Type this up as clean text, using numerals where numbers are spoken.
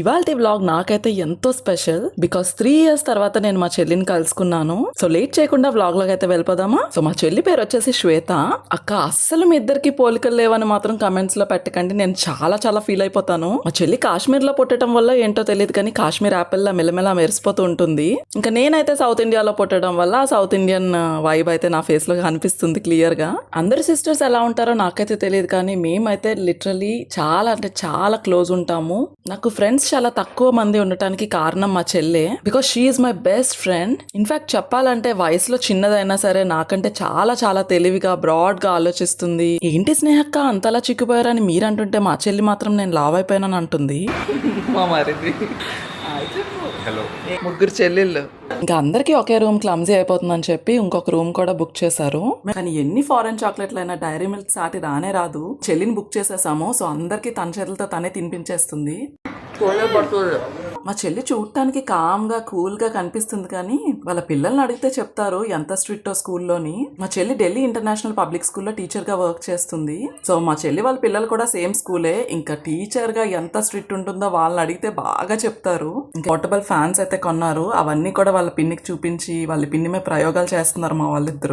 ఇవాల్టి వ్లాగ్ నాకైతే ఎంతో స్పెషల్ బికాస్ 3 years తర్వాత నేను మా చెల్లిని కలుసుకున్నాను. సో లేట్ చేయకుండా వ్లాగ్ లోకి అయితే వెళ్ళిపోదామా. సో మా చెల్లి పేరు వచ్చేసి శ్వేత. అక్క అస్సలు మీ ఇద్దరికి పోలికలు లేవని మాత్రం కమెంట్స్ లో పెట్టకండి, నేను చాలా చాలా ఫీల్ అయిపోతాను. మా చెల్లి కాశ్మీర్ లో పుట్టడం వల్ల ఏంటో తెలియదు కానీ కాశ్మీర్ యాపిల్ లా మెల్లమెల్ల మెరిసిపోతూ ఉంటుంది. ఇంకా నేనైతే సౌత్ ఇండియాలో పుట్టడం వల్ల సౌత్ ఇండియన్ వైబ్ అయితే నా ఫేస్ లో కనిపిస్తుంది క్లియర్ గా. అందరి సిస్టర్స్ ఎలా ఉంటారో నాకైతే తెలియదు కానీ మేమైతే లిటరలీ చాలా అంటే చాలా క్లోజ్ ఉంటాము. నాకు ఫ్రెండ్స్ చాలా తక్కువ మంది ఉండటానికి కారణం మా చెల్లె, because she is my best friend. In fact చెప్పాలంటే వయసులో చిన్నదైనా సరే నాకంటే చాలా చాలా తెలివిగా బ్రాడ్ గా ఆలోచిస్తుంది. ఏంటి స్నేహక్క అంతలా చిక్కిపోయారని మీరు అంటుంటే మా చెల్లి మాత్రం నేను లావ్ అయిపోయానని అంటుంది. హలో, ముగ్గురు చెల్లెళ్ళు ఇంకా అందరికీ ఒకే రూమ్ క్లమ్జీ అయిపోతుందని చెప్పి ఇంకొక రూమ్ కూడా బుక్ చేశారు. కానీ ఎన్ని ఫారెన్ చాక్లెట్లు అయినా డైరీ మిల్క్ సాటి రానే రాదు. చెల్లిని బుక్ చేసేసాము, సో అందరికి తన చేతులతో తనే తినిపించేస్తుంది. మా చెల్లి చూడటానికి కామ్ గా కూల్ గా కనిపిస్తుంది కానీ వాళ్ళ పిల్లల్ని అడిగితే చెప్తారు ఎంత స్ట్రిక్టో స్కూల్లోని. మా చెల్లి ఢిల్లీ ఇంటర్నేషనల్ పబ్లిక్ స్కూల్లో టీచర్ గా వర్క్ చేస్తుంది. సో మా చెల్లి వాళ్ళ పిల్లలు కూడా సేమ్ స్కూలే. ఇంకా టీచర్ గా ఎంత స్ట్రిక్ట్ ఉంటుందో వాళ్ళని అడిగితే బాగా చెప్తారు. ఇంకా పోర్టబుల్ ఫ్యాన్స్ అయితే కొన్నారు, అవన్నీ కూడా వాళ్ళ పిన్నికి చూపించి వాళ్ళ పిన్ని మీద ప్రయోగాలు చేస్తున్నారు మా వాళ్ళిద్దరు.